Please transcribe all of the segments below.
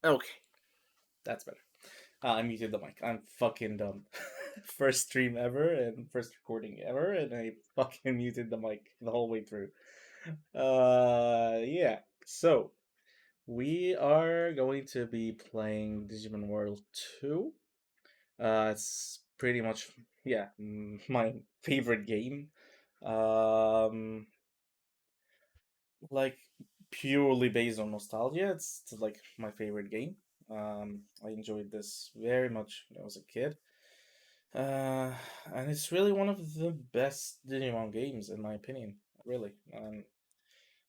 Okay, that's better. I muted the mic. I'm fucking dumb. First stream ever and first recording ever, and I fucking muted the mic the whole way through. Yeah. So we are going to be playing Digimon World 2. It's pretty much my favorite game. Um, like purely based on nostalgia. It's like my favorite game. I enjoyed this very much when I was a kid. Uh, and it's really one of the best Digimon games in my opinion. Really,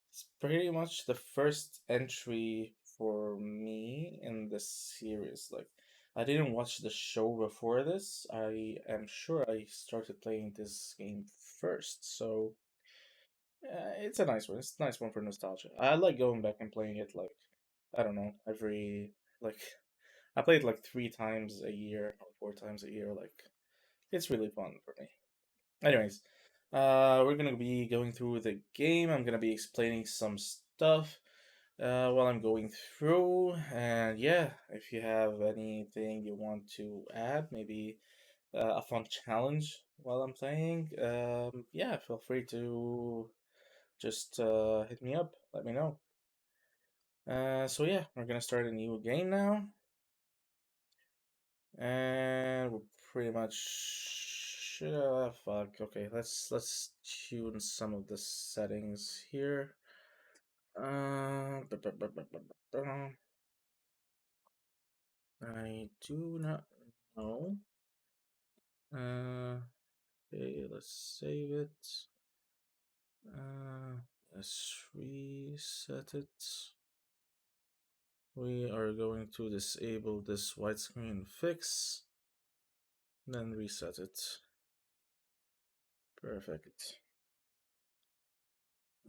it's pretty much the first entry for me in this series. Like, I didn't watch the show before this. I am sure I started playing this game first, so it's a nice one. It's a nice one for nostalgia. I like going back and playing it like I don't know every like I play it like 3 times a year or 4 times a year. Like it's really fun for me. Anyways, we're gonna be going through the game. I'm gonna be explaining some stuff while I'm going through, and yeah, if you have anything you want to add, maybe a fun challenge while I'm playing, yeah, feel free to just hit me up. Let me know. So yeah, we're gonna start a new game now, and we're pretty much fuck. Okay, let's tune some of the settings here. I do not know. Okay, let's save it. Let's reset it. We are going to disable this widescreen fix, then reset it. Perfect.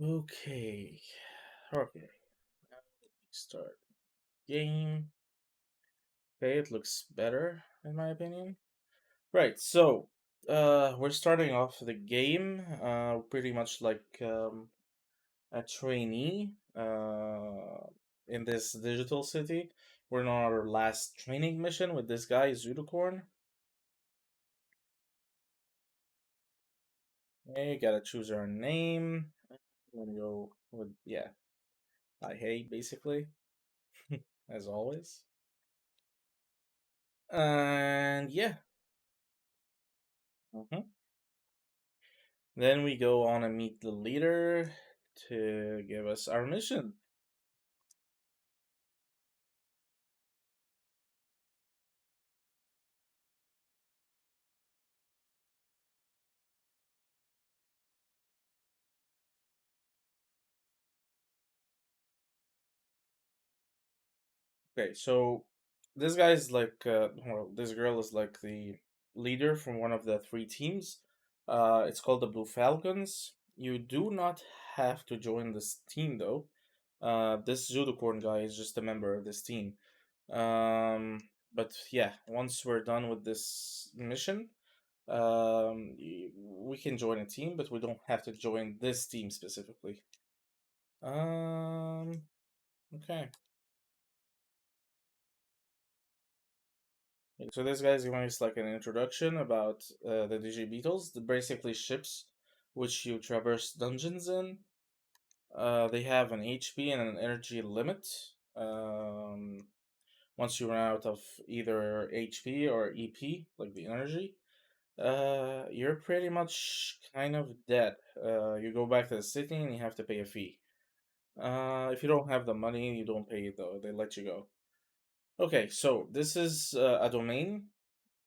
Okay. Okay. Now start game. Okay, it looks better in my opinion. Right, so we're starting off the game pretty much like a trainee in this digital city. We're on our last training mission with this guy, Zudocorn. Okay, gotta choose our name. I'm gonna go with, yeah, I hate basically, as always. And yeah. Mhm. Then we go on and meet the leader to give us our mission. Okay, so this guy is like, well, this girl is like the leader from one of the 3 teams. It's called the Blue Falcons. You do not have to join this team though. This Zudocorn guy is just a member of this team. But yeah, once we're done with this mission, we can join a team, but we don't have to join this team specifically. Um, okay. So this guy's giving us like an introduction about the Digibeetles, the basically ships which you traverse dungeons in. They have an HP and an energy limit. Um, Once you run out of either HP or EP, like the energy, you're pretty much kind of dead. You go back to the city and you have to pay a fee. If you don't have the money, you don't pay it though. They let you go. Okay, so this is a domain.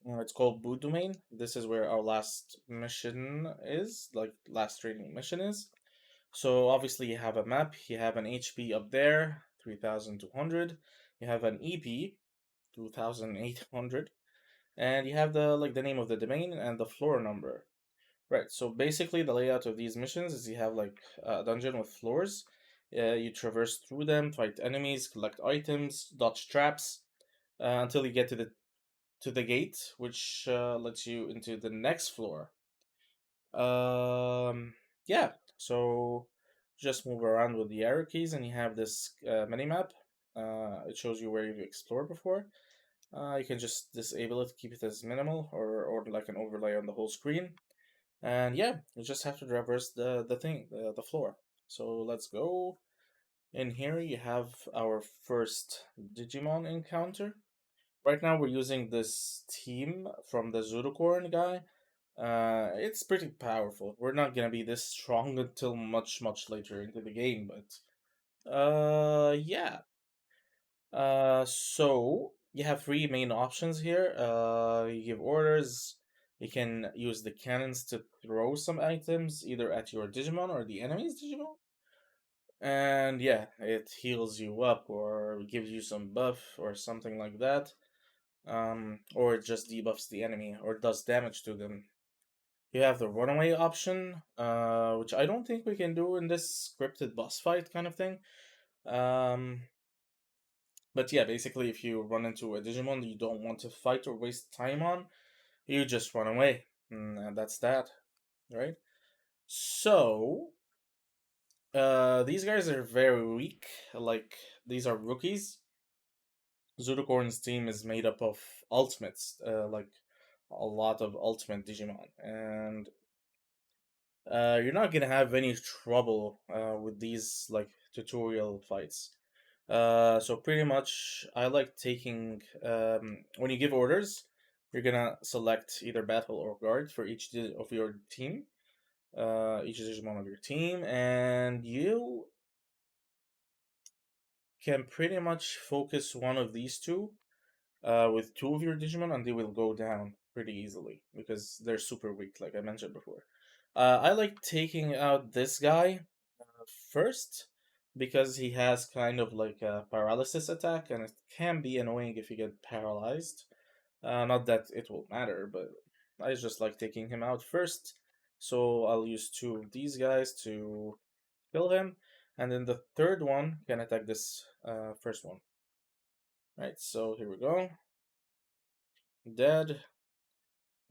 It's called Boot Domain. This is where our last mission is, like last training mission is. So obviously you have a map, you have an HP up there, 3200. You have an EP, 2800, and you have the name of the domain and the floor number. Right. So basically the layout of these missions is you have like a dungeon with floors. You traverse through them, fight enemies, collect items, dodge traps, until you get to the gate, which lets you into the next floor. Um, yeah, so just move around with the arrow keys, and you have this mini map. It shows you where you explored before. You can just disable it, keep it as minimal, or like an overlay on the whole screen. And yeah, you just have to traverse the floor. So let's go. In here, you have our first Digimon encounter. Right now, we're using this team from the Zudokorn guy. It's pretty powerful. We're not gonna be this strong until much later into the game, but yeah. So you have three main options here. You give orders. You can use the cannons to throw some items either at your Digimon or the enemy's Digimon. And yeah, it heals you up or gives you some buff or something like that. Or it just debuffs the enemy or does damage to them. You have the runaway option, which I don't think we can do in this scripted boss fight kind of thing. Um, but yeah, basically, if you run into a Digimon that you don't want to fight or waste time on, you just run away. And that's that, right? So, these guys are very weak. Like, these are rookies. Zudokorn's team is made up of ultimates, like a lot of ultimate Digimon. And you're not gonna have any trouble with these like tutorial fights. So pretty much, I like taking when you give orders, you're gonna select either battle or guard for of your team, each Digimon of your team, and you can pretty much focus one of these two with two of your Digimon, and they will go down pretty easily because they're super weak, like I mentioned before. I like taking out this guy first because he has kind of like a paralysis attack, and it can be annoying if you get paralyzed. Not that it will matter, but I just like taking him out first. So I'll use two of these guys to kill him, and then the third one can attack this first one. Right, so here we go. Dead,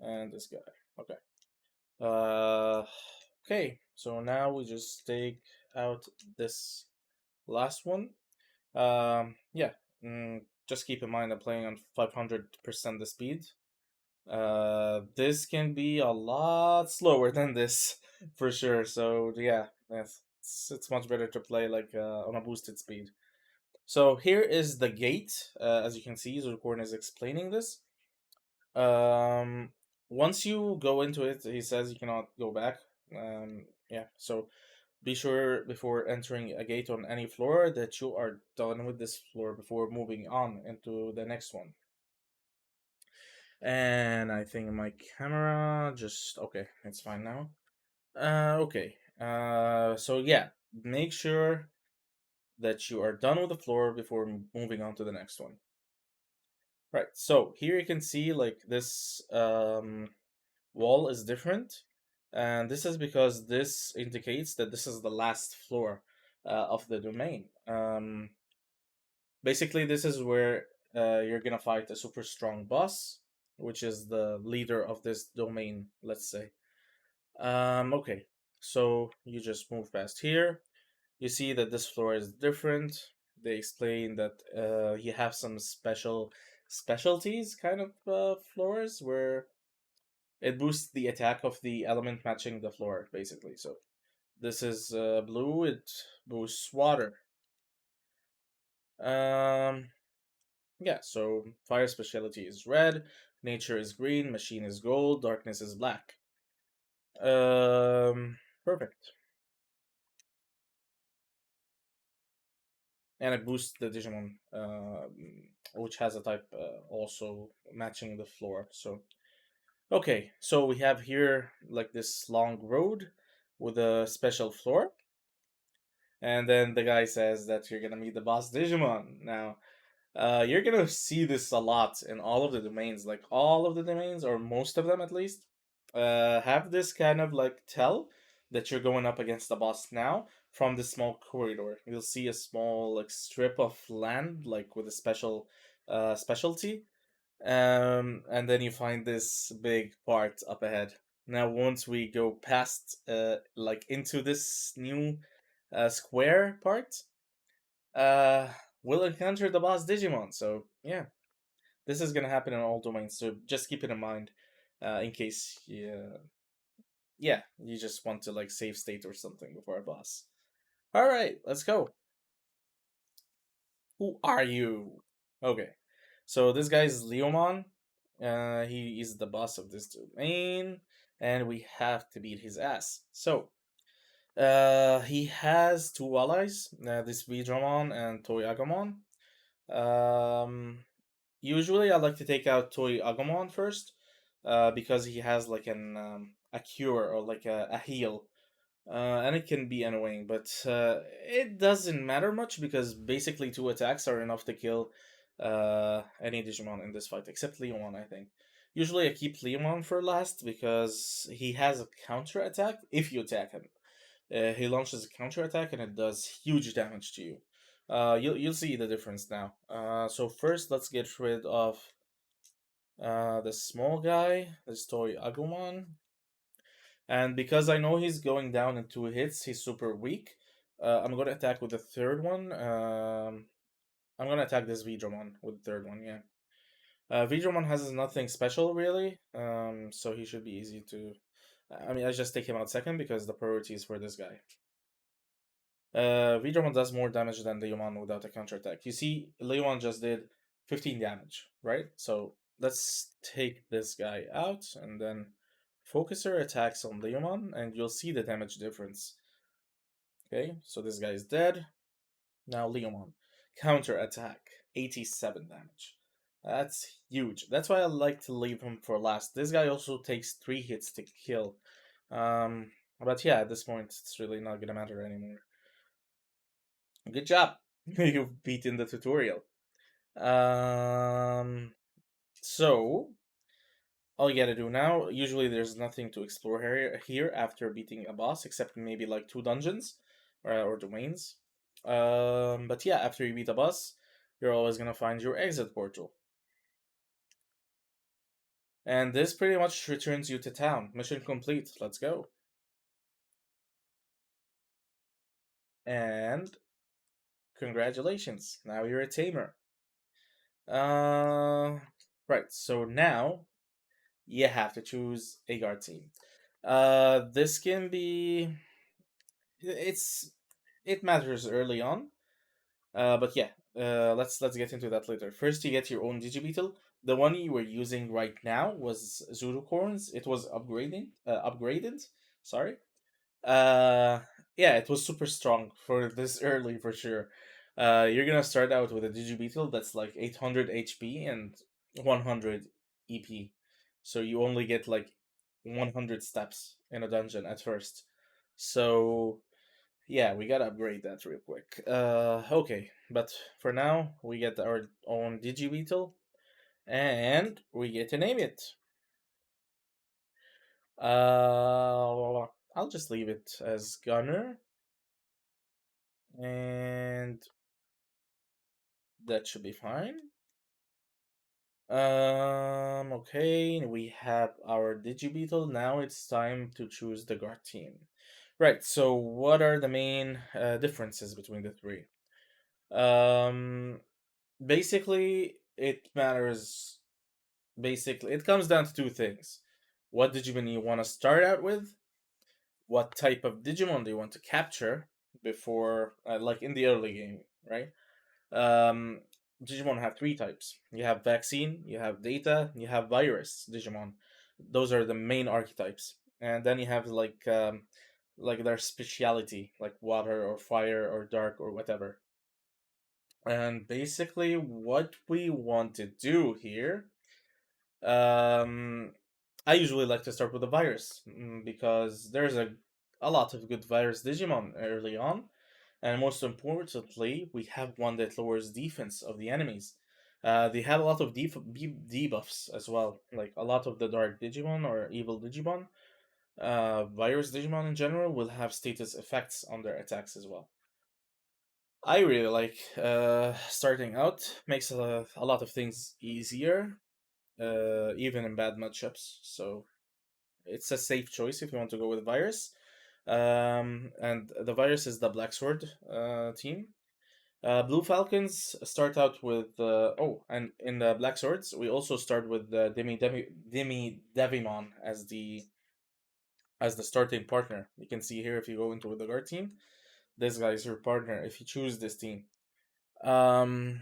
and this guy. Okay. Okay, so now we just take out this last one. Yeah, just keep in mind I'm playing on 500% the speed. This can be a lot slower than this for sure. So yeah, it's much better to play like on a boosted speed. So here is the gate. As you can see, Zurkorn is explaining this. Um, Once you go into it, he says you cannot go back. Yeah, so be sure before entering a gate on any floor that you are done with this floor before moving on into the next one. And I think my camera just okay, it's fine now. Okay. So yeah, make sure that you are done with the floor before moving on to the next one. Right. So here you can see like this wall is different, and this is because this indicates that this is the last floor of the domain. Basically, this is where you're gonna fight a super strong boss, which is the leader of this domain, let's say. Okay, so you just move past here. You see that this floor is different. They explain that you have some specialties kind of floors where it boosts the attack of the element matching the floor, basically. So this is blue. It boosts water. Um, yeah. So fire specialty is red. Nature is green. Machine is gold. Darkness is black. Perfect. And it boosts the Digimon, which has a type also matching the floor. So okay, so we have here like this long road with a special floor, and then the guy says that you're gonna meet the boss Digimon. Now, you're gonna see this a lot in all of the domains, like all of the domains, or most of them at least, have this kind of like tell that you're going up against the boss now from the small corridor. You'll see a small like strip of land, like with a specialty, and then you find this big part up ahead. Now, once we go past, like into this new square part, uh, will encounter the boss Digimon. So yeah, this is gonna happen in all domains. So just keep it in mind, in case you just want to like save state or something before a boss. All right, let's go. Who are you? Okay, so this guy is Leomon. He is the boss of this domain, and we have to beat his ass. So, he has two allies, this Vidramon and Toy Agamon. Um, Usually, I like to take out Toy Agumon first, because he has like a cure or like a heal, and it can be annoying, but it doesn't matter much because basically two attacks are enough to kill any Digimon in this fight, except Leomon, I think. Usually, I keep Leomon for last because he has a counter attack if you attack him. He launches a counter attack and it does huge damage to you. You'll see the difference now. So first, let's get rid of the small guy, this toy Agumon, and because I know he's going down in two hits, he's super weak. I'm gonna attack with the third one. I'm gonna attack this Vidramon with the third one. Yeah, Vidramon has nothing special really, so he should be easy to. I mean, I just take him out second because the priority is for this guy. Vidramon does more damage than Leomon without a counterattack. You see, Leomon just did 15 damage, right? So let's take this guy out and then focuser attacks on Leomon, and you'll see the damage difference. Okay, so this guy is dead. Now Leomon. Counter attack, 87 damage. That's huge. That's why I like to leave him for last. This guy also takes 3 hits to kill. But yeah, at this point, it's really not gonna matter anymore. Good job. You've beaten the tutorial. Um, so all you gotta do now. Usually, there's nothing to explore here after beating a boss, except maybe like 2 dungeons or domains. But yeah, after you beat a boss, you're always gonna find your exit portal, and this pretty much returns you to town. Mission complete. Let's go. And congratulations, now you're a tamer. Uh, right. So now you have to choose a guard team. This can be it's it matters early on. But yeah, let's get into that later. First, you get your own Digibeetle. The one you were using right now was Zudocorns. It was upgraded. Sorry. Uh, yeah, it was super strong for this early for sure. You're gonna start out with a Digibeetle that's like 800 HP and 100 EP. So you only get like 100 steps in a dungeon at first. So yeah, we gotta upgrade that real quick. Okay, but for now, we get our own Digibeetle, and we get to name it. I'll just leave it as Gunner, and that should be fine. Okay, we have our Digibeetle. Now it's time to choose the guard team. Right, so what are the main differences between the three? Um, Basically, it matters. Basically, it comes down to two things. What Digimon you want to start out with? What type of Digimon do you want to capture before, like in the early game, right? Um, Digimon have three types. You have vaccine, you have data, you have virus Digimon. Those are the main archetypes, and then you have like their speciality, like water or fire or dark or whatever. And basically, what we want to do here, um, I usually like to start with a virus because there's a lot of good virus Digimon early on, and most importantly, we have one that lowers defense of the enemies. They have a lot of debuffs as well, like a lot of the dark Digimon or evil Digimon. Virus Digimon in general will have status effects on their attacks as well. I really like starting out, makes a lot of things easier, even in bad matchups. So it's a safe choice if you want to go with virus. And the virus is the Black Sword team. Blue Falcons start out with and in the Black Swords we also start with Devimon as the starting partner. You can see here if you go into the guard team, this guy is your partner if you choose this team. Um,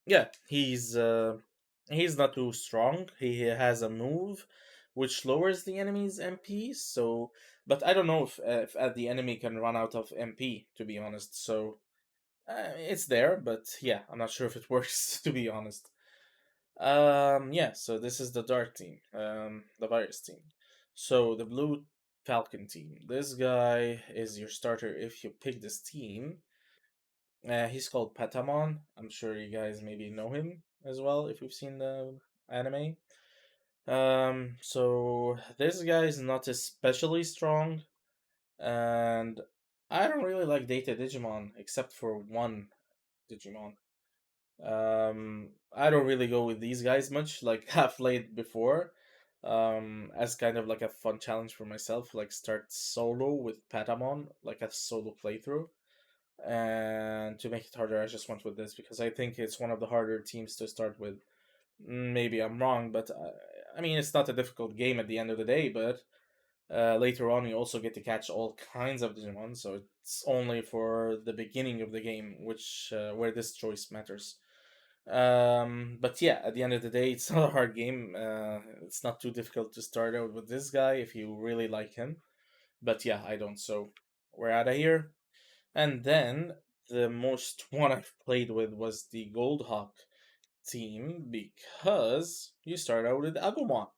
yeah, he's not too strong. He has a move which lowers the enemy's MP. So, but I don't know if the enemy can run out of MP, to be honest. So it's there, but yeah, I'm not sure if it works, to be honest. Yeah, so this is the dark team, the virus team. So the blue falcon team. This guy is your starter if you pick this team. He's called Patamon. I'm sure you guys maybe know him as well if you've seen the anime. So this guy is not especially strong, and I don't really like data Digimon except for one Digimon. I don't really go with these guys much. Like I've played before, as kind of like a fun challenge for myself. Like start solo with Patamon, like a solo playthrough. And to make it harder, I just went with this because I think it's one of the harder teams to start with. Maybe I'm wrong, but I mean it's not a difficult game at the end of the day. But later on, you also get to catch all kinds of Digimon, so it's only for the beginning of the game which where this choice matters. But yeah, at the end of the day, it's not a hard game. It's not too difficult to start out with this guy if you really like him. But yeah, I don't. So we're out of here. And then the most one I've played with was the Goldhawk team because you start out with Agumon.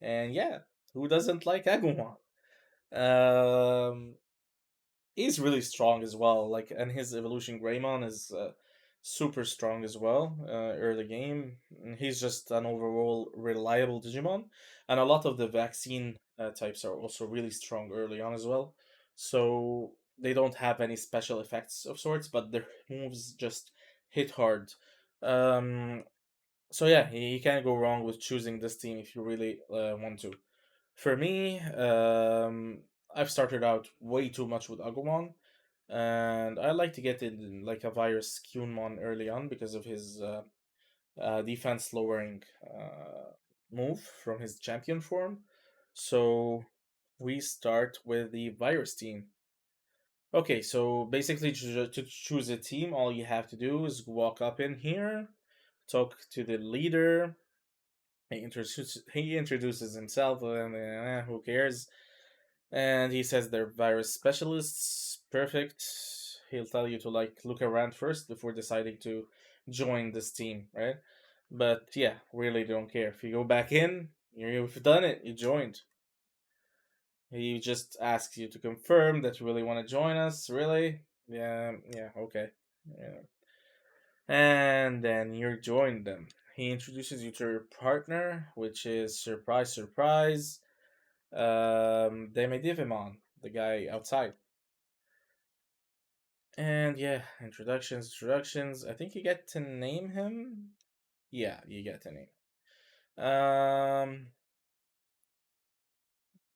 And yeah, who doesn't like Agumon? Um, he's really strong as well. Like, and his evolution Greymon is super strong as well. Early game, and he's just an overall reliable Digimon, and a lot of the vaccine types are also really strong early on as well. So they don't have any special effects of sorts, but their moves just hit hard. Um, so yeah, you can't go wrong with choosing this team if you really want to. For me, I've started out way too much with Agumon, and I like to get in like a virus Qmon early on because of his defense lowering move from his champion form. So we start with the virus team. Okay, so basically to choose a team, all you have to do is walk up in here, talk to the leader. He introduces himself, and who cares? And he says they're virus specialists. Perfect. He'll tell you to like look around first before deciding to join this team, right? But yeah, really don't care. If you go back in, you've done it. You joined. He just asks you to confirm that you really want to join us. Really? Yeah. Yeah. Okay. Yeah. And then you join them. He introduces you to your partner, which is surprise, surprise. Demidivimon, the guy outside. And yeah, introductions. I think you get to name him. Yeah, you get to name.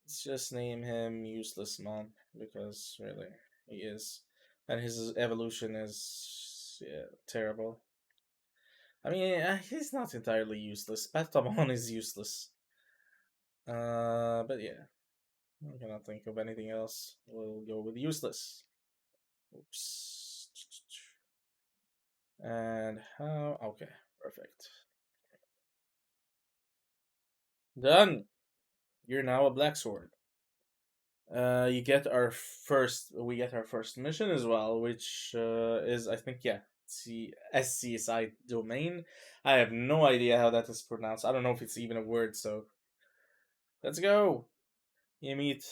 Let's just name him Useless Mon because really he is, and his evolution is terrible. I mean, he's not entirely useless. Patamon is useless. But yeah, I cannot think of anything else. We'll go with useless. Oops. And how? Okay, perfect. Done. You're now a black sword. You get our first. We get our first mission as well, which is I think yeah, the SCSI domain. I have no idea how that is pronounced. I don't know if it's even a word. So let's go. You meet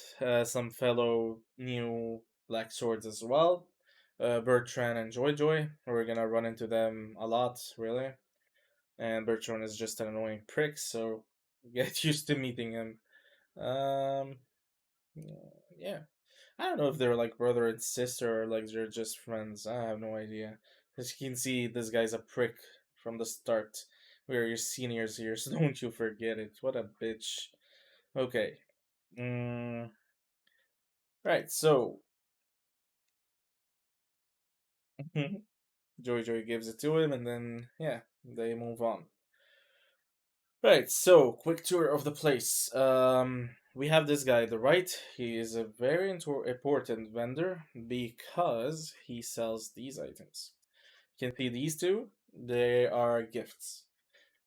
some fellow new black swords as well. Bertrand and Joy Joy. We're gonna run into them a lot, really. And Bertrand is just an annoying prick, so get used to meeting him. Um, yeah. I don't know if they're like brother and sister or like they're just friends. I have no idea. As you can see, this guy's a prick from the start. We're your seniors here, so don't you forget it. What a bitch. Okay. Mm, right, so Joy gives it to him, and then yeah, they move on. Right, so quick tour of the place. We have this guy at the right. He is a very important vendor because he sells these items. You can see these two. They are gifts.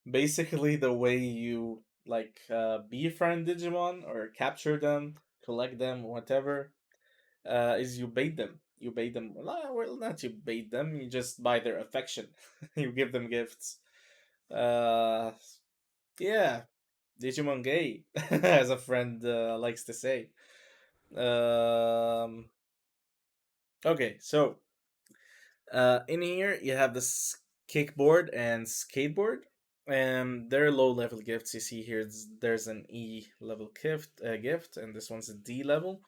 Basically, the way you like befriend Digimon or capture them, collect them, whatever, is you bait them. You bait them. Well, not you bait them. You just buy their affection. You give them gifts. Uh, yeah, Digimon gay, as a friend likes to say. Um, okay, so in here you have this kickboard and skateboard, and they're low level gifts. You see here, there's an E level gift, and this one's a D level.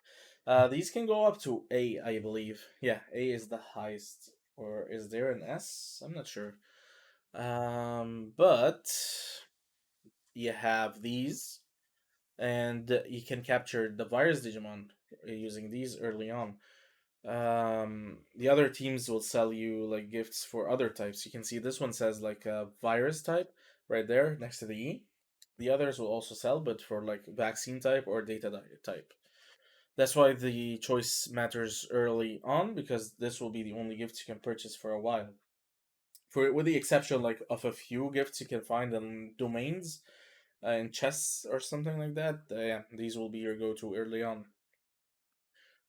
These can go up to A, I believe. Yeah, A is the highest, or is there an S? I'm not sure. But you have these, and you can capture the virus Digimon using these early on. The other teams will sell you like gifts for other types. You can see this one says like a virus type right there next to the E. The others will also sell, but for like vaccine type or type. That's why the choice matters early on, because this will be the only gifts you can purchase for a while. For with the exception like of a few gifts you can find in domains, in chests or something like that. Yeah, these will be your go-to early on.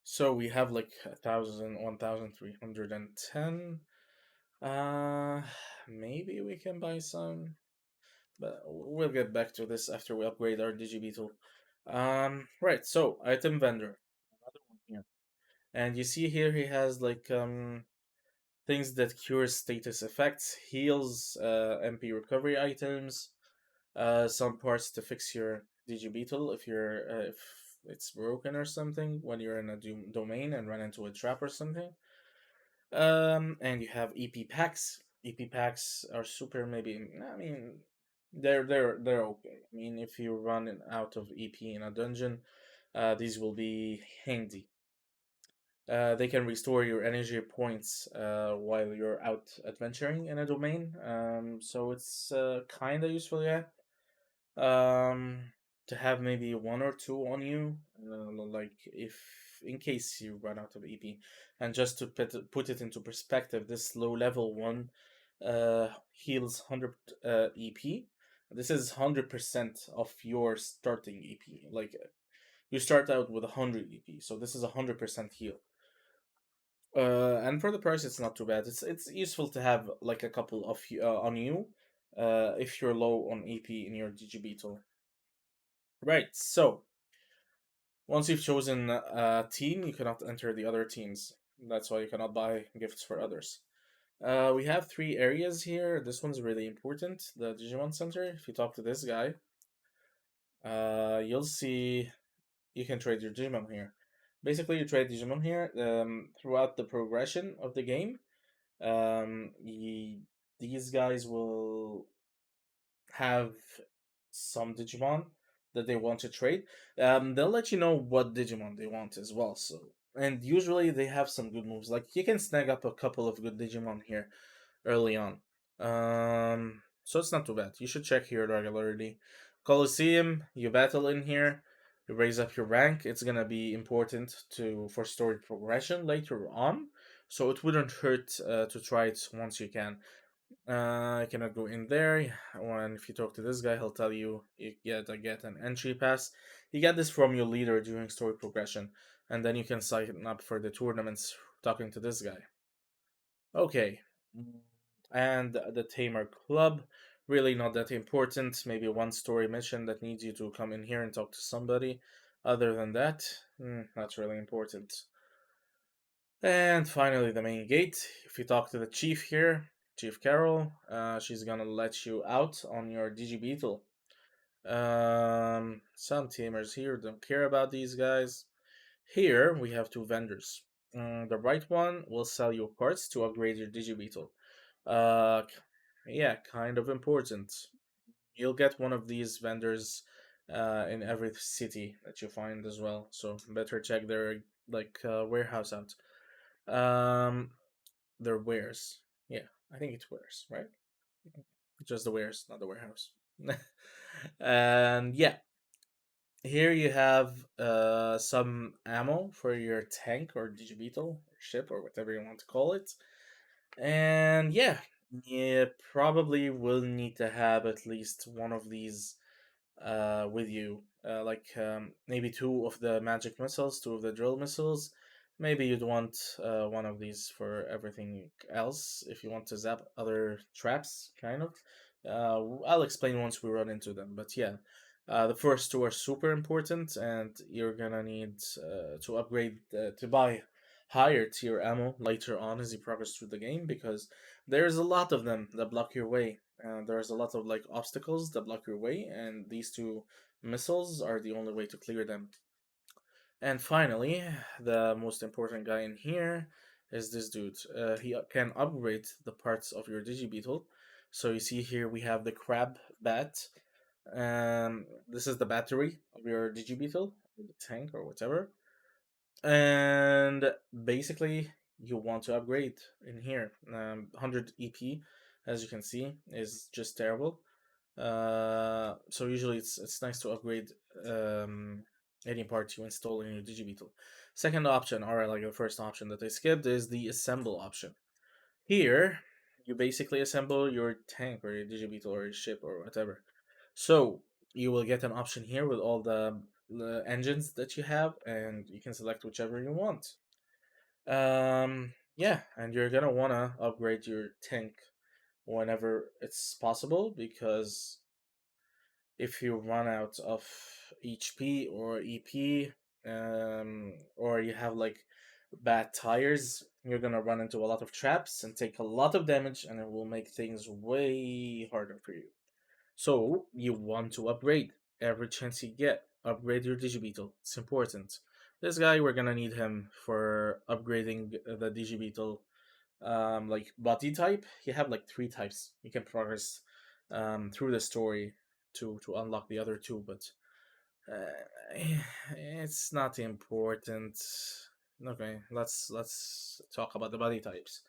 So we have like 1,310. Uh, Maybe we can buy some, but we'll get back to this after we upgrade our Digibeetle. Right. So item vendor, another one here, and you see here he has like things that cures status effects, heals MP recovery items, some parts to fix your Digibeetle if it's broken or something when you're in a domain and run into a trap or something. And you have EP packs. EP packs are super. Maybe I mean, they're okay. I mean, if you run out of EP in a dungeon, these will be handy. They can restore your energy points while you're out adventuring in a domain. So it's kind of useful, yeah. Um, to have maybe one or two on you, like if in case you run out of EP. And just to put it into perspective, this low level one heals 100 EP. This is 100% of your starting EP. Like you start out with 100 EP, so this is 100% heal. And for the price, it's not too bad. It's useful to have like a couple of on you, if you're low on EP in your Digibeetle. Right. So once you've chosen a team, you cannot enter the other teams. That's why you cannot buy gifts for others. We have three areas here. This one's really important. The Digimon Center. If you talk to this guy, you'll see you can trade your Digimon here. Basically, you trade Digimon here throughout the progression of the game. These guys will have some Digimon that they want to trade. They'll let you know what Digimon they want as well. So, and usually they have some good moves. Like you can snag up a couple of good Digimon here early on. So it's not too bad. You should check here regularly. Colosseum, you battle in here. You raise up your rank. It's gonna be important for story progression later on. So it wouldn't hurt to try it once you can. I cannot go in there. When if you talk to this guy, he'll tell you get an entry pass. You get this from your leader during story progression, and then you can sign up for the tournaments. Talking to this guy. Okay, and the Tamer Club, really not that important. Maybe one story mission that needs you to come in here and talk to somebody. Other than that, not really important. And finally, the main gate. If you talk to the chief here, Chief Carol, she's gonna let you out on your Digibeetle. Some teamers here don't care about these guys. Here we have two vendors. The right one will sell you parts to upgrade your Digibeetle. Uh, yeah, kind of important. You'll get one of these vendors in every city that you find as well. So better check their warehouse out. Um, their wares. Yeah, I think it's wares, right? Just the wares, not the warehouse. And yeah, here you have some ammo for your tank or digibeetle or ship or whatever you want to call it. And yeah, you probably will need to have at least one of these with you. Like maybe two of the magic missiles, two of the drill missiles. Maybe you'd want one of these for everything else if you want to zap other traps, kind of. I'll explain once we run into them. But yeah, the first two are super important, and you're gonna need to upgrade to buy higher tier ammo later on as you progress through the game because there's a lot of them that block your way. There's a lot of like obstacles that block your way, and these two missiles are the only way to clear them. And finally, the most important guy in here is this dude. He can upgrade the parts of your Digibeetle. So you see here we have the crab bat. This is the battery of your Digibeetle, or the tank, or whatever. And basically, you want to upgrade in here. 100 EP, as you can see, is just terrible. So usually it's nice to upgrade um, any part you install in your Digibeetle. Second option, or like the first option that I skipped, is the assemble option. Here, you basically assemble your tank or your Digibeetle or your ship or whatever. So you will get an option here with all the engines that you have, and you can select whichever you want. Yeah, and you're gonna wanna upgrade your tank whenever it's possible because if you run out of HP or EP, or you have like bad tires, you're gonna run into a lot of traps and take a lot of damage, and it will make things way harder for you. So you want to upgrade every chance you get. Upgrade your Digibeetle. It's important. This guy, we're gonna need him for upgrading the Digibeetle like body type. You have like three types. You can progress through the story to unlock the other two, but it's not important. Okay, let's talk about the body types.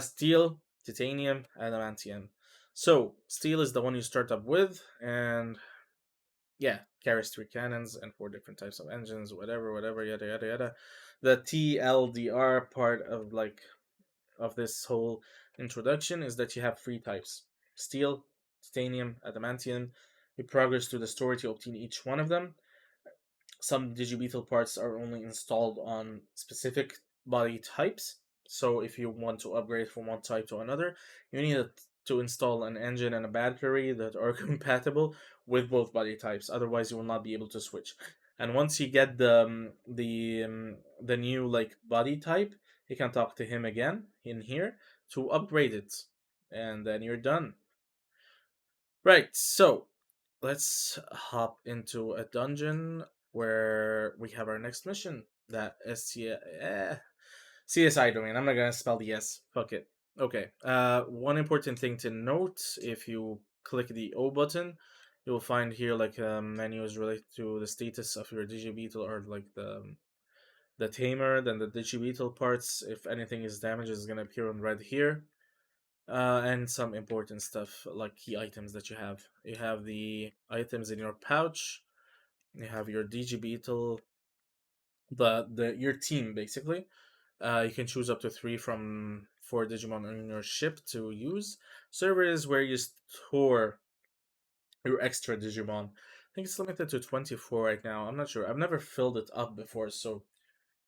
Steel, titanium, adamantium. So steel is the one you start up with, and yeah, carries three cannons and four different types of engines, whatever, yada yada yada. The TLDR part of like of this whole introduction is that you have three types: steel, titanium, adamantium. You progress through the story to obtain each one of them. Some Digibeetle parts are only installed on specific body types. So if you want to upgrade from one type to another, you need to install an engine and a battery that are compatible with both body types. Otherwise, you will not be able to switch. And once you get the new like body type, you can talk to him again in here to upgrade it, and then you're done. Right. So let's hop into a dungeon where we have our next mission. That CSI domain. I'm not gonna spell the S. Fuck it. Okay. One important thing to note: if you click the O button, you will find here like menus related to the status of your Digibeetle or like the tamer. Then the Digibeetle parts. If anything is damaged, is gonna appear on red here. And some important stuff like key items that you have. You have the items in your pouch. You have your Digibeetle, the your team basically. You can choose up to three from four Digimon on your ship to use. Server is where you store your extra Digimon. I think it's limited to 24 right now. I'm not sure. I've never filled it up before, so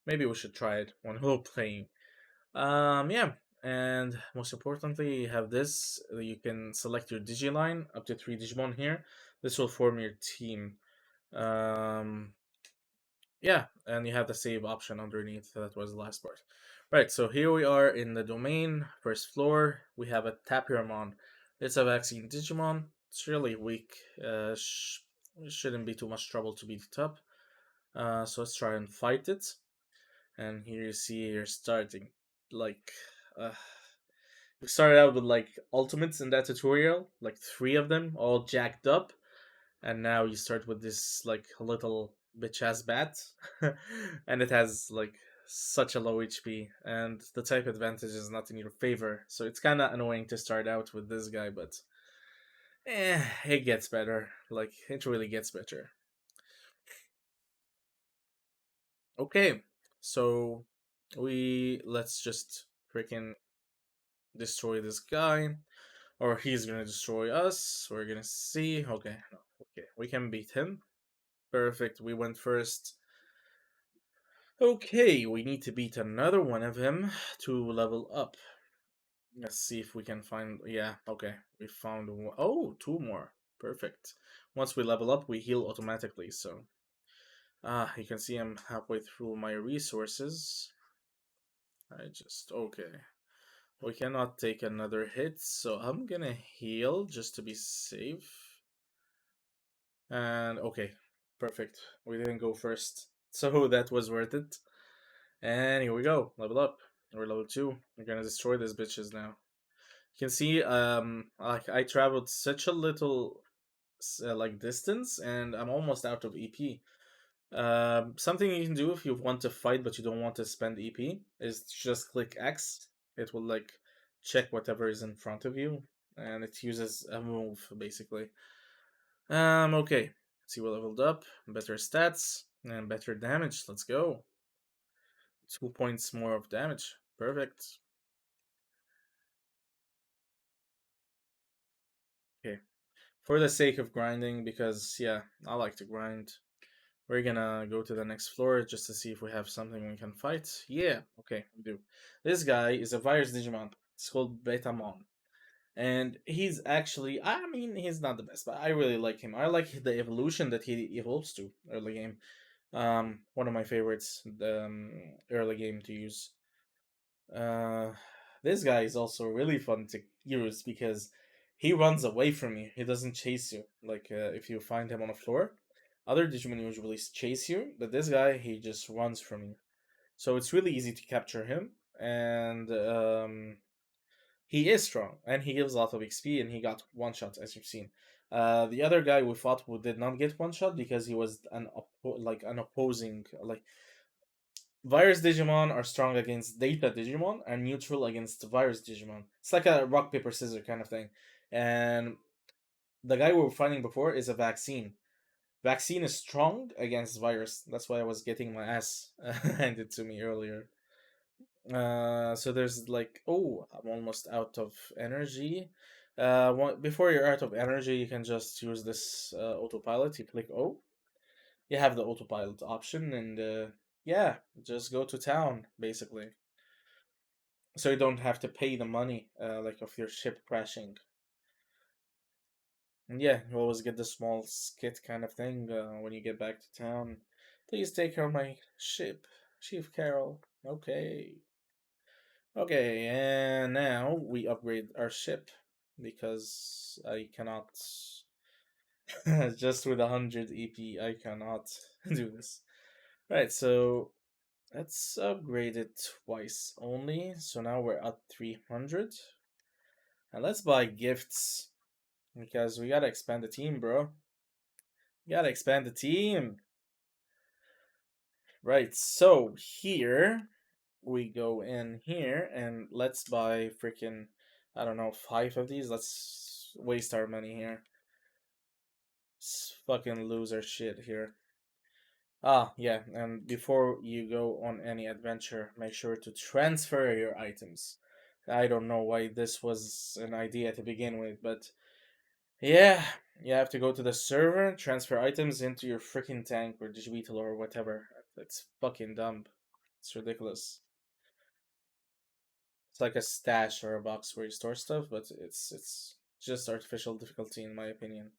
maybe we should try it when we're playing. Yeah, and most importantly, you have this. You can select your Digiline, up to three Digimon here. This will form your team. Um, yeah, and you have the save option underneath. That was the last part. Right, so here we are in the domain, first floor. We have a Tapirmon. It's a vaccine Digimon. It's really weak. Shouldn't be too much trouble to beat it up. So let's try and fight it. And here you see you're starting like uh, we started out with like ultimates in that tutorial, like three of them, all jacked up, and now you start with this like little bitch ass bat, and it has like such a low HP, and the type advantage is not in your favor. So it's kind of annoying to start out with this guy, but it gets better. Like it really gets better. Okay, so let's just freaking destroy this guy, or he's gonna destroy us. We're gonna see. Okay, no, okay, we can beat him. Perfect. We went first. Okay, we need to beat another one of him to level up. Let's see if we can find. Yeah, okay. We found one. Oh, two more. Perfect. Once we level up, we heal automatically. So, you can see I'm halfway through my resources. I just. Okay. We cannot take another hit, so I'm gonna heal just to be safe. And okay, perfect. We didn't go first. So that was worth it. And here we go. Level up. We're level 2. We're gonna destroy these bitches now. You can see, like I traveled such a little, like distance, and I'm almost out of EP. Something you can do if you want to fight but you don't want to spend EP is just click X. It will like check whatever is in front of you, and it uses a move basically. Okay. See, we leveled up, better stats and better damage. Let's go. 2 points more of damage. Perfect. Okay. For the sake of grinding, because yeah, I like to grind. We're gonna go to the next floor just to see if we have something we can fight. Yeah, okay, we do. This guy is a virus Digimon. It's called Betamon. And he's actually, I mean, he's not the best, but I really like him. I like the evolution that he evolves to early game. One of my favorites, the early game to use. Uh, this guy is also really fun to use because he runs away from you. He doesn't chase you. Like if you find him on a floor, other Digimon usually chase you, but this guy he just runs from you. So it's really easy to capture him, and he is strong, and he gives a lot of XP, and he got one shot as you've seen. The other guy we fought who did not get one shot because he was like an opposing like virus Digimon are strong against data Digimon and neutral against virus Digimon. It's like a rock, paper, scissors kind of thing. And the guy we were fighting before is a vaccine. Vaccine is strong against virus. That's why I was getting my ass handed to me earlier. So there's like, oh, I'm almost out of energy. Before you're out of energy, you can just use this autopilot. You click O, you have the autopilot option, and yeah, just go to town basically, so you don't have to pay the money like of your ship crashing. And yeah, you always get the small skit kind of thing when you get back to town. Please take care of my ship, Chief Carol. Okay. Okay, and now we upgrade our ship because I cannot just with 100 EP I cannot do this. Right, so let's upgrade it twice only. So now we're at 300. And let's buy gifts because we gotta expand the team, bro. We gotta expand the team. Right, so here we go in here and let's buy freaking, I don't know, 5 of these. Let's waste our money here. Let's fucking lose our shit here. Ah, yeah, and before you go on any adventure, make sure to transfer your items. I don't know why this was an idea to begin with, but yeah, you have to go to the server, transfer items into your freaking tank or Digibeetle or whatever. It's fucking dumb. It's ridiculous. It's like a stash or a box where you store stuff, but it's just artificial difficulty in my opinion.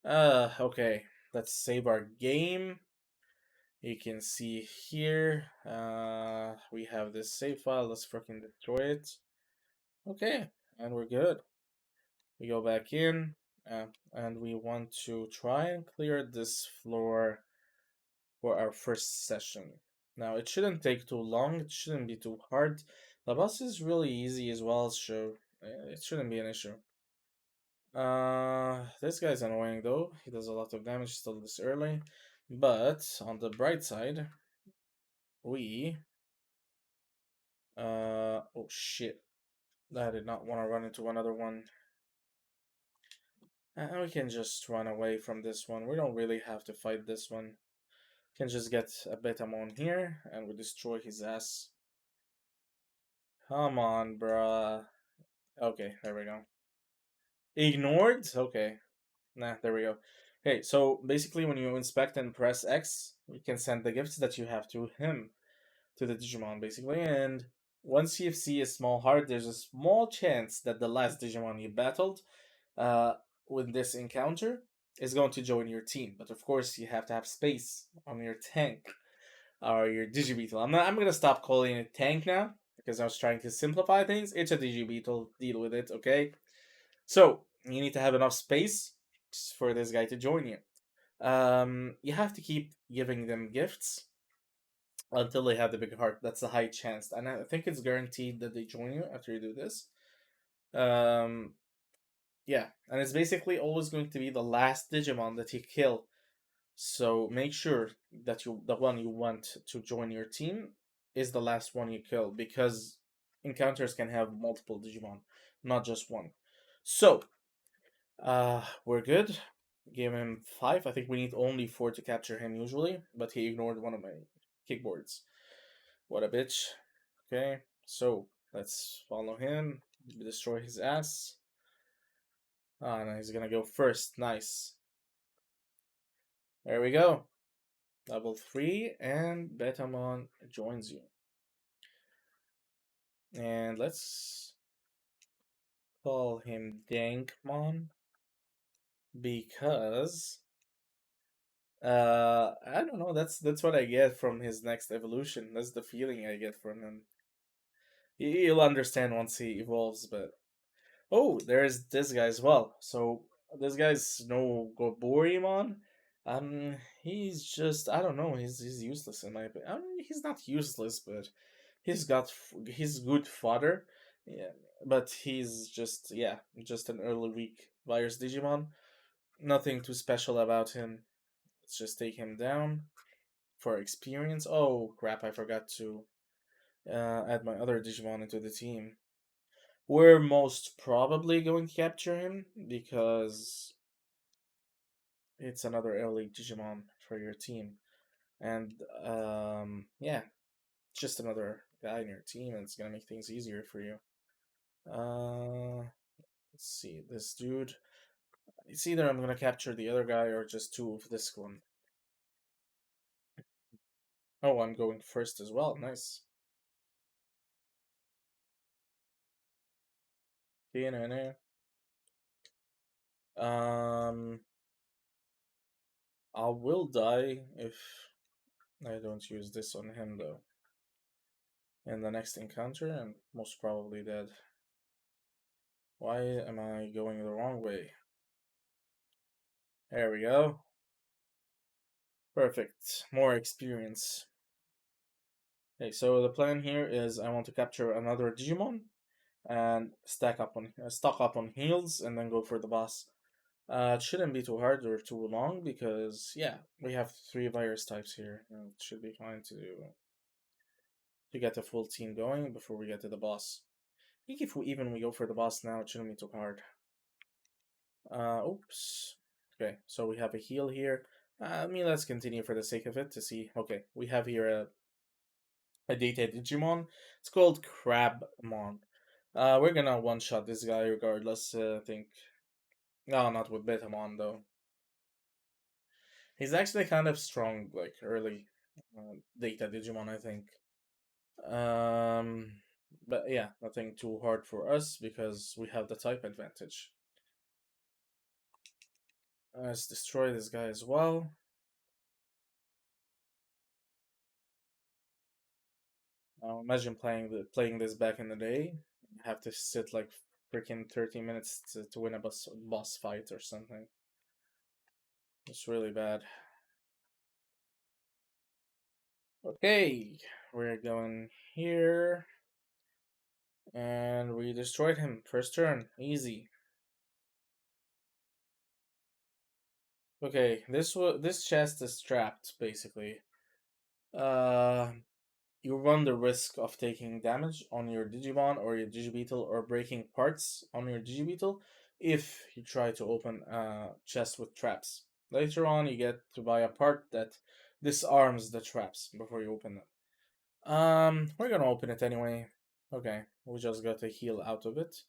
Okay. Let's save our game. You can see here, we have this save file. Let's freaking destroy it. Okay, and we're good. We go back in, and we want to try and clear this floor for our first session. Now, it shouldn't take too long. It shouldn't be too hard. The boss is really easy as well, so it shouldn't be an issue. This guy's annoying though. He does a lot of damage still this early. But on the bright side, we oh shit. I did not want to run into another one. We can just run away from this one. We don't really have to fight this one. Can just get a Betamon here and we destroy his ass. Come on, bruh. Okay, there we go. Ignored? Okay. Nah, there we go. Okay, so basically when you inspect and press X, you can send the gifts that you have to him, to the Digimon, basically. And once CFC is small heart, there's a small chance that the last Digimon you battled uh, with this encounter is going to join your team. But of course, you have to have space on your tank or your Digibeetle. I'm gonna stop calling it tank now because I was trying to simplify things. It's a Digibeetle. Deal with it, okay? So you need to have enough space for this guy to join you. You have to keep giving them gifts until they have the big heart. That's a high chance, and I think it's guaranteed that they join you after you do this. Um, yeah, and it's basically always going to be the last Digimon that you kill. So make sure that the one you want to join your team is the last one you kill because encounters can have multiple Digimon, not just one. So we're good. Give him 5. I think we need only 4 to capture him usually, but he ignored one of my kickboards. What a bitch. Okay, so let's follow him, destroy his ass. Ah, no, he's gonna go first. Nice. There we go. Level 3, and Betamon joins you. And let's call him Dankmon because I don't know, that's what I get from his next evolution. That's the feeling I get from him. He'll understand once he evolves, but oh, there's this guy as well. So this guy's no Goborimon. He's just I don't know. He's useless in my opinion. I mean, he's not useless, but he's good fodder. Yeah, but he's just just an early weak virus Digimon. Nothing too special about him. Let's just take him down for experience. Oh crap! I forgot to add my other Digimon into the team. We're most probably going to capture him because it's another early Digimon for your team. And yeah, just another guy in your team, and it's gonna make things easier for you. Let's see, this dude. It's either I'm gonna capture the other guy or just 2 of this one. Oh, I'm going first as well. Nice. DNA. Um, I will die if I don't use this on him though. In the next encounter, and most probably dead. Why am I going the wrong way? There we go. Perfect. More experience. Okay, so the plan here is I want to capture another Digimon and stock up on heals and then go for the boss. It shouldn't be too hard or too long because yeah, we have 3 virus types here. And it should be fine to get the full team going before we get to the boss. I think if we go for the boss now, it shouldn't be too hard. Oops. Okay, so we have a heal here. I mean, let's continue for the sake of it to see. Okay, we have here a data Digimon. It's called Crabmon. We're gonna one-shot this guy regardless, I think. No, not with Betamon, though. He's actually kind of strong, like, early data Digimon, I think. Um, but yeah, nothing too hard for us because we have the type advantage. Let's destroy this guy as well. Imagine playing this back in the day. You have to sit like freaking 30 minutes to win a boss fight or something. It's really bad. Okay, we're going here. And we destroyed him. First turn. Easy. Okay, this chest is trapped, basically. Uh, you run the risk of taking damage on your Digimon or your Digibeetle or breaking parts on your Digibeetle if you try to open a chest with traps. Later on, you get to buy a part that disarms the traps before you open them. We're gonna open it anyway. Okay, we just got to heal out of it.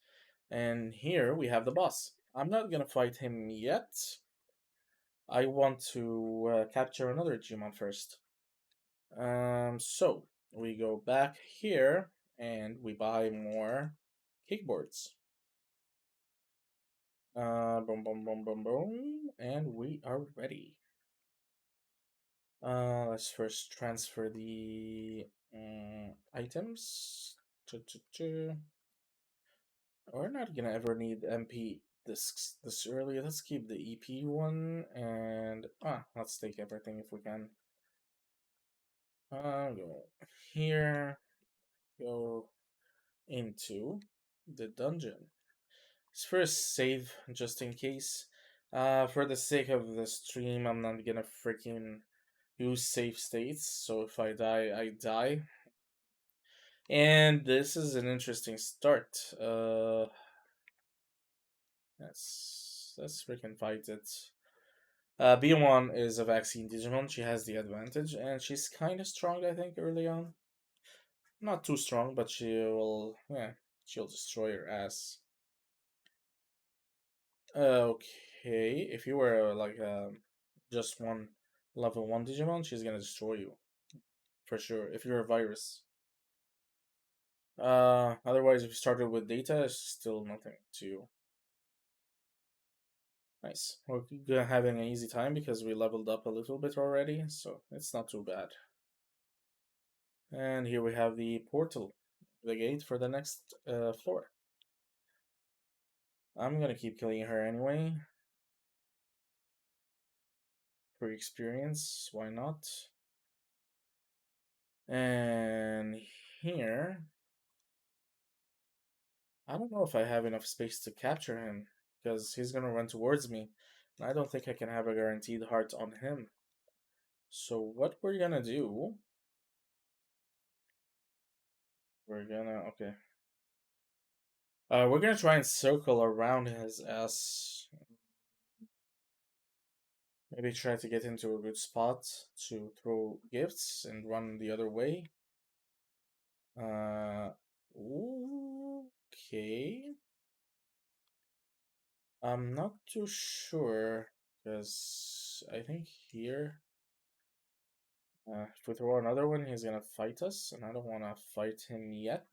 And here we have the boss. I'm not gonna fight him yet. I want to capture another Digimon first. So we go back here and we buy more kickboards. Boom, boom, boom, boom, boom, and we are ready. Let's first transfer the items. We're not gonna ever need MP discs this early. Let's keep the EP one and let's take everything if we can. Go here. Go into the dungeon. Let's first save just in case. For the sake of the stream, I'm not gonna freaking use save states. So if I die, I die. And this is an interesting start. Let's freaking fight it. B1 is a vaccine Digimon. She has the advantage, and she's kind of strong, I think, early on. Not too strong, but she'll destroy your ass. Okay, if you were like just one level 1 Digimon, she's gonna destroy you for sure. If you're a virus, otherwise, if you started with data, it's still nothing to you. Nice. We're having an easy time because we leveled up a little bit already, so it's not too bad. And here we have the portal, the gate for the next floor. I'm gonna keep killing her anyway. For experience, why not? And here, I don't know if I have enough space to capture him, because he's gonna run towards me. And I don't think I can have a guaranteed heart on him. So what we're gonna do, okay. We're gonna try and circle around his ass. Maybe try to get into a good spot to throw gifts and run the other way. Okay. I'm not too sure because I think here, if we throw another one, he's gonna fight us, and I don't want to fight him yet.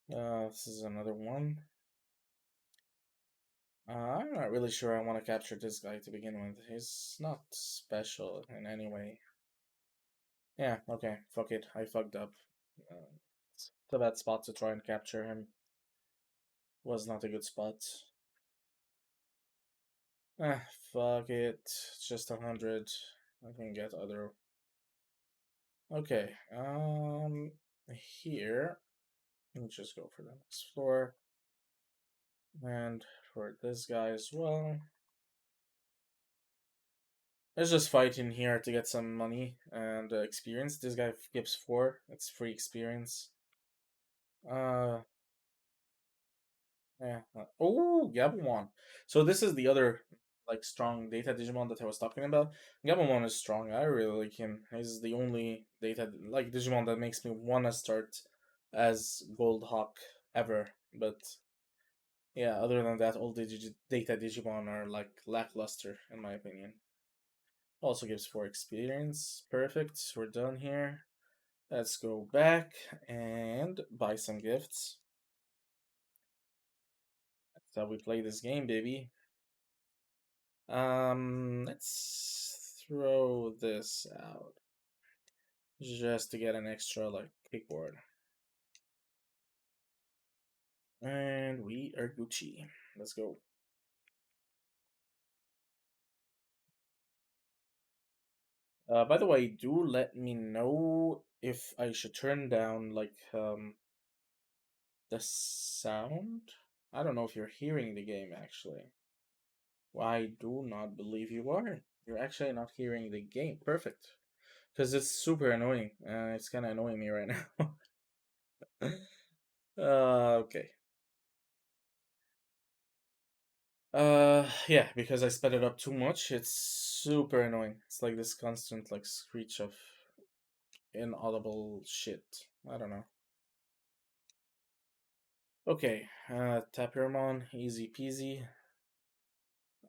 This is another one. I'm not really sure I want to capture this guy to begin with. He's not special in any way. Yeah, okay, fuck it. I fucked up. It's a bad spot to try and capture him. Was not a good spot. Fuck it. It's just 100. I can get other. Okay, here. Let me just go for the next floor. And for this guy as well. Let's just fight in here to get some money and experience. This guy gives 4. It's free experience. Uh, yeah. Oh, Gabumon. So this is the other like strong data Digimon that I was talking about. Gabumon is strong. I really like him. He's the only data like Digimon that makes me wanna start as Gold Hawk ever. But yeah, other than that, all data Digimon are like lackluster in my opinion. Also gives 4 experience. Perfect. We're done here. Let's go back and buy some gifts. That's how we play this game, baby. Let's throw this out just to get an extra like kickboard. And we are Gucci. Let's go. By the way, do let me know if I should turn down like the sound. I don't know if you're hearing the game actually. Well, I do not believe you are. You're actually not hearing the game. Perfect. because it's super annoying. It's kind of annoying me right now. Okay. Yeah, because I sped it up too much. It's super annoying. It's like this constant like screech of inaudible shit. I don't know. Okay, Tapirmon, easy peasy.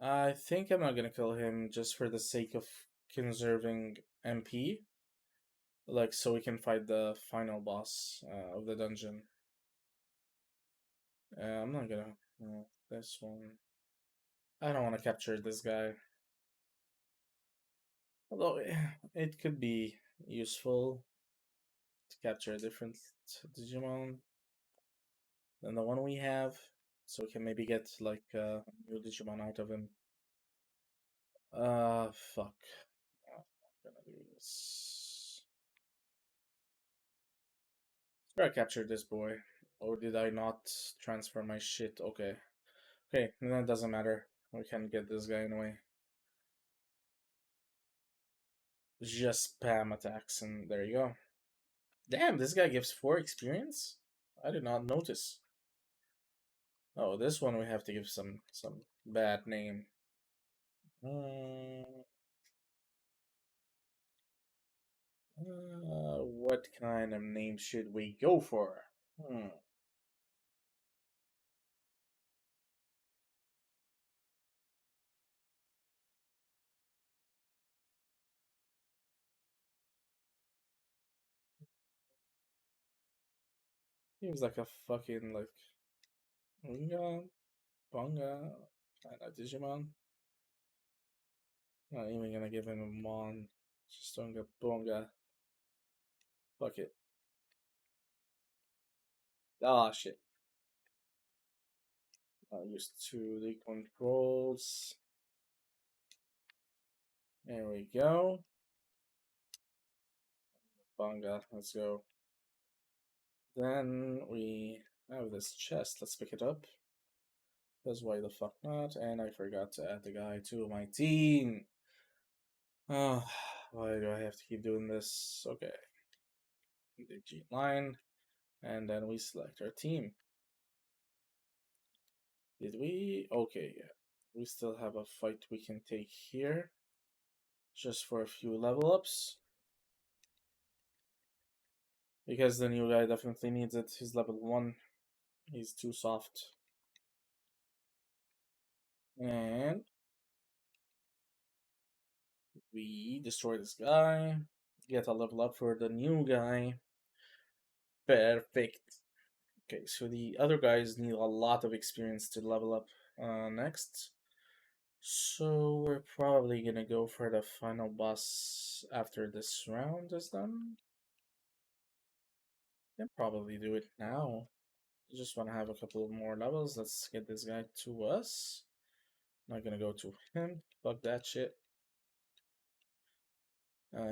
I think I'm not gonna kill him just for the sake of conserving MP, like so we can fight the final boss of the dungeon. I'm not gonna. This one. I don't want to capture this guy. Although it could be useful to capture a different Digimon than the one we have, so we can maybe get like new Digimon out of him. Fuck. I'm gonna do this. Try to capture this boy. Or did I not transfer my shit? Okay. Okay, that doesn't matter. We can get this guy anyway. Just spam attacks, and there you go. Damn, this guy gives 4 experience? I did not notice. Oh, this one we have to give some bad name. What kind of name should we go for? Hmm. Seems like a fucking like Unga, Bunga, and a Digimon. Not even gonna give him a Mon. Just Unga Bunga. Fuck it. Ah shit. I used to the controls. There we go. Bunga, let's go. Then we have this chest. Let's pick it up. Because why the fuck not? And I forgot to add the guy to my team. Oh, why do I have to keep doing this? Okay. The G line. And then we select our team. Did we? Okay, yeah. We still have a fight we can take here. Just for a few level ups. Because the new guy definitely needs it. He's level 1. He's too soft. And we destroy this guy. Get a level up for the new guy. Perfect. Okay, so the other guys need a lot of experience to level up next. So we're probably gonna go for the final boss after this round is done. Can probably do it now. Just want to have a couple of more levels. Let's get this guy to us. Not gonna go to him. Fuck that shit.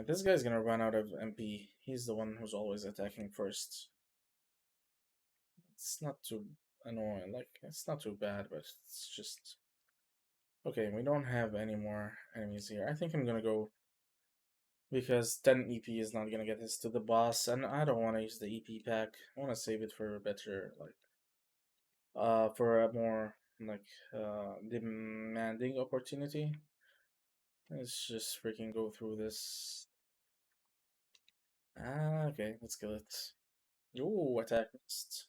This guy's gonna run out of MP. He's the one who's always attacking first. It's not too annoying. Like, it's not too bad, but it's just... Okay, we don't have any more enemies here. I think I'm gonna go... Because 10 EP is not gonna get us to the boss, and I don't want to use the EP pack. I want to save it for a better, like... for a more, like, demanding opportunity. Let's just freaking go through this. Okay, let's kill it. Ooh, attack missed.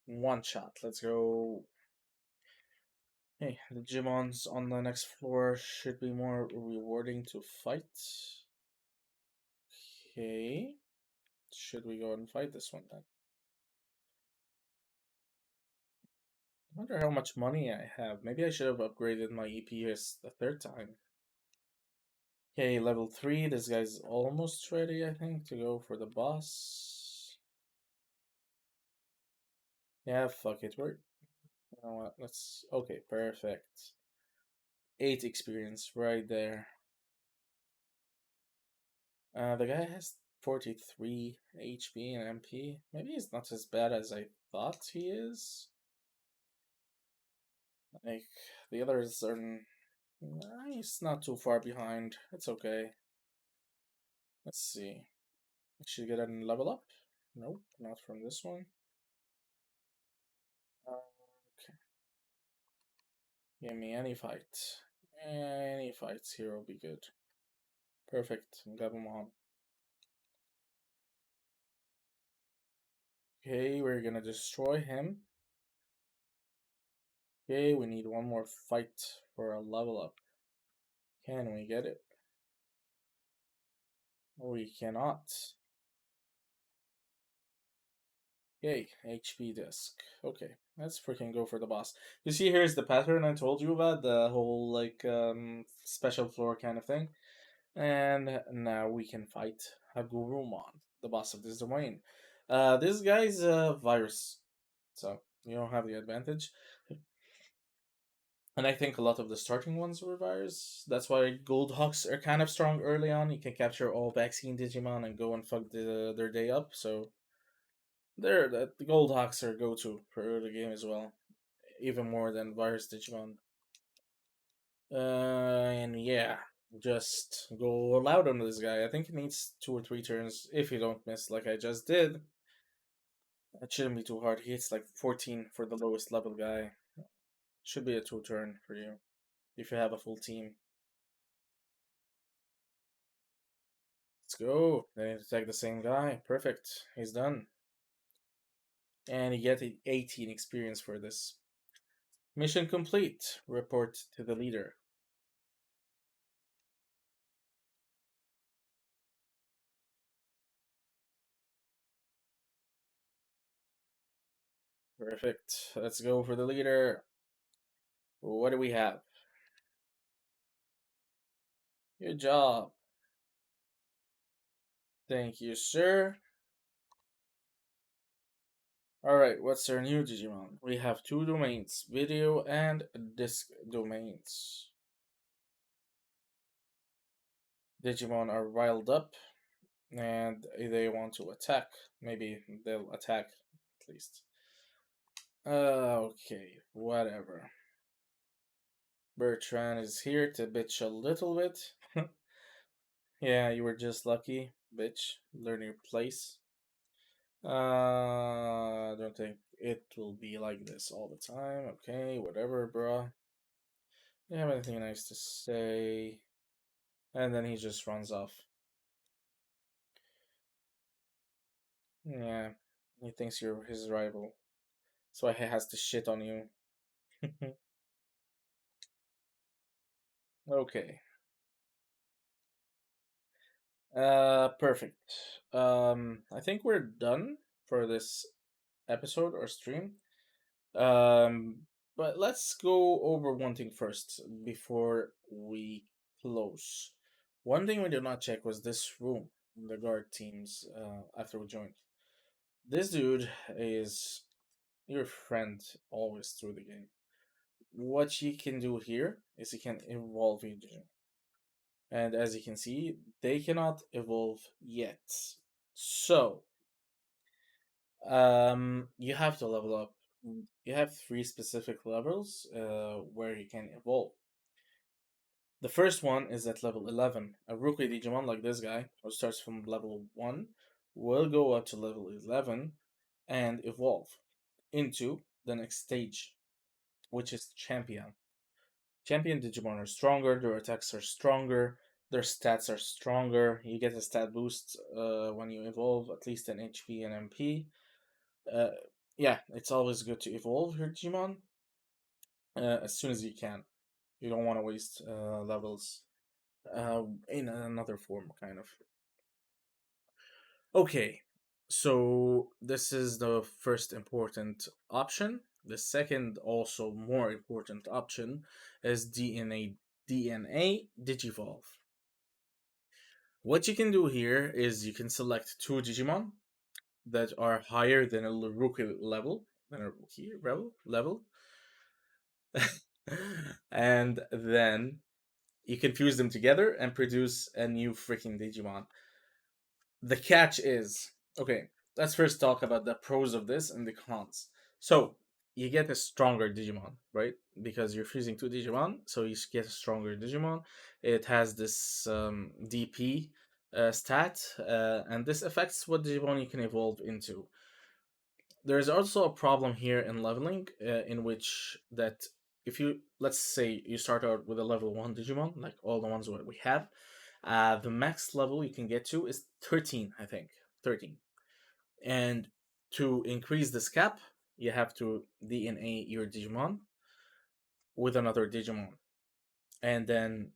One shot, let's go. Hey, the Digimons on the next floor should be more rewarding to fight. Okay. Should we go and fight this one then? I wonder how much money I have. Maybe I should have upgraded my EPS the 3rd time. Okay, level 3. This guy's almost ready, I think, to go for the boss. Yeah, fuck it. You know what? Let's. Okay, perfect. 8 experience right there. The guy has 43 HP and MP. Maybe he's not as bad as I thought he is. Like, the others are. He's not too far behind. It's okay. Let's see. Should get a level up? Nope, not from this one. Okay, give me any fight. Any fights here will be good. Perfect, Gabumon. Okay, we're gonna destroy him. Okay, we need one more fight for a level up. Can we get it? We cannot. Yay, HP disc. Okay, let's freaking go for the boss. You see, here's the pattern I told you about, the whole like special floor kind of thing. And now we can fight Agumon, the boss of this domain. This guy's a virus, so you don't have the advantage. And I think a lot of the starting ones were virus. That's why Gold Hawks are kind of strong early on. You can capture all vaccine Digimon and go and fuck their day up. So the Gold Hawks are go to for early game as well, even more than virus Digimon. And yeah, just go loud on this guy. I think it needs 2 or 3 turns if you don't miss like I just did. It shouldn't be too hard. He hits like 14 for the lowest level guy. Should be a 2 turn for you if you have a full team. Let's go. They attack the same guy. Perfect. He's done. And you get 18 experience for this. Mission complete. Report to the leader. Perfect. Let's go for the leader. What do we have? Good job. Thank you, sir. Alright, what's our new Digimon? We have 2 domains, video and disk domains. Digimon are riled up and they want to attack. Maybe they'll attack at least. Okay, whatever. Bertrand is here to bitch a little bit. Yeah, you were just lucky, bitch. Learn your place. I don't think it will be like this all the time. Okay, whatever, bruh. Do you have anything nice to say? And then he just runs off. Yeah, he thinks you're his rival. That's why he has to shit on you. Okay. Perfect. I think we're done for this episode or stream. Um, but let's go over one thing first before we close. One thing we did not check was this room, the guard teams, after we joined. This dude is your friend always through the game. What he can do here is he can evolve each. And as you can see, they cannot evolve yet. So, you have to level up. You have 3 specific levels where you can evolve. The first one is at level 11. A rookie Digimon like this guy, who starts from level 1, will go up to level 11 and evolve into the next stage, which is Champion. Champion Digimon are stronger, their attacks are stronger, their stats are stronger. You get a stat boost when you evolve, at least in HP and MP. Uh, yeah, it's always good to evolve your Digimon as soon as you can. You don't want to waste levels in another form, kind of. Okay, so this is the first important option. The second, also more important option, is DNA Digivolve. What you can do here is you can select 2 Digimon that are higher than a rookie level, and then you can fuse them together and produce a new freaking Digimon. The catch is, okay, let's first talk about the pros of this and the cons. So, you get a stronger Digimon, right? Because you're fusing 2 Digimon, so you get a stronger Digimon. It has this DP stat, and this affects what Digimon you can evolve into. There's also a problem here in leveling, in which that if you, let's say you start out with a level 1 Digimon, like all the ones that we have, the max level you can get to is 13, I think. 13. And to increase this cap, you have to DNA your Digimon with another Digimon. And then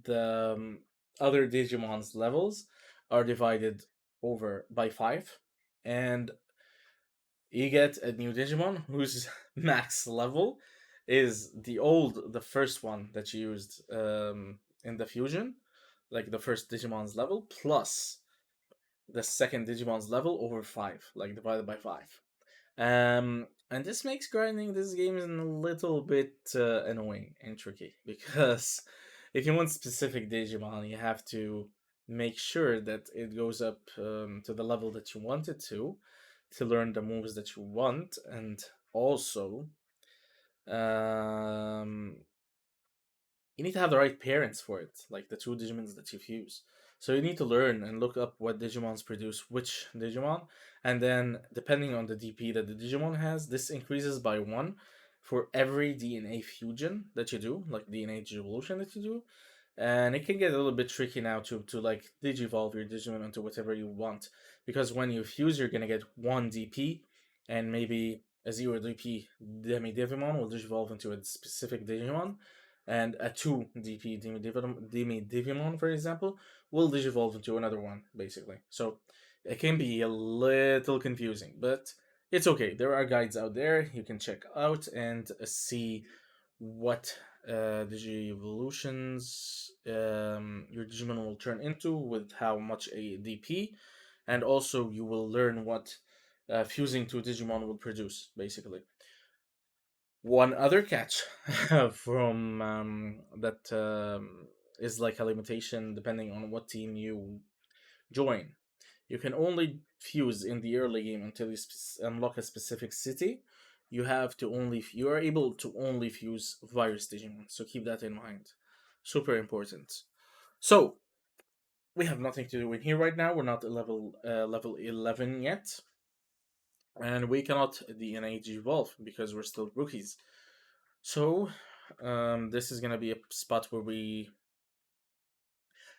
the other Digimon's levels are divided over by 5. And you get a new Digimon whose max level is the first one that you used in the fusion, like the first Digimon's level, plus the second Digimon's level over 5, like divided by 5. And this makes grinding this game a little bit annoying and tricky because if you want specific Digimon, you have to make sure that it goes up to the level that you want it to learn the moves that you want, and also um, you need to have the right parents for it, like the two Digimons that you fuse. So you need to learn and look up what Digimons produce which Digimon, and then depending on the DP that the Digimon has, this increases by one for every DNA fusion that you do, like DNA digivolution that you do. And it can get a little bit tricky now to like digivolve your Digimon into whatever you want, because when you fuse, you're gonna get one DP, and maybe a zero DP Demi Digimon will digivolve into a specific Digimon, and a 2 DP Demi Digimon, for example, will digivolve into another one, basically. So it can be a little confusing, but it's okay. There are guides out there you can check out and see what Digivolutions your Digimon will turn into with how much a DP, and also you will learn what fusing to Digimon will produce, basically. One other catch from that is like a limitation depending on what team you join. You can only fuse in the early game until you unlock a specific city. You are able to only fuse virus Digimon, so keep that in mind. Super important. So we have nothing to do in here right now. We're not at level 11 yet, and we cannot DNA evolve because we're still rookies. So this is gonna be a spot where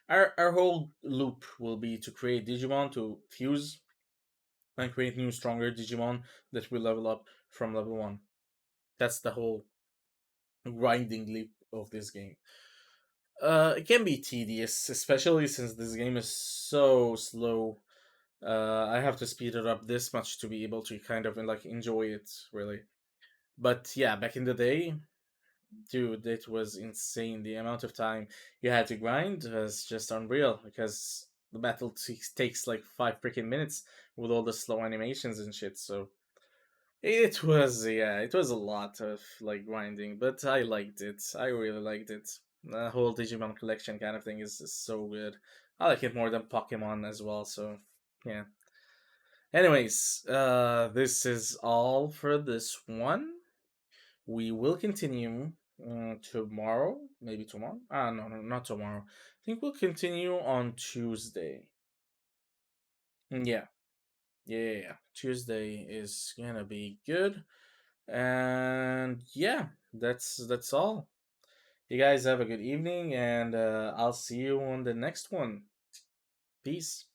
our whole loop will be to create Digimon to fuse and create new stronger Digimon that will level up from level 1. That's the whole grinding loop of this game. It can be tedious, especially since this game is so slow. I have to speed it up this much to be able to kind of like enjoy it, really. But yeah, back in the day, dude, it was insane. The amount of time you had to grind was just unreal because the battle takes like 5 freaking minutes with all the slow animations and shit. So it was, yeah, it was a lot of like grinding, but I liked it. I really liked it. The whole Digimon collection kind of thing is so good. I like it more than Pokemon as well. So yeah. Anyways, this is all for this one. We will continue tomorrow. Maybe tomorrow. Ah, no, no, not tomorrow. I think we'll continue on Tuesday. Yeah, yeah, yeah, yeah. Tuesday is gonna be good. And yeah, that's all. You guys have a good evening, and I'll see you on the next one. Peace.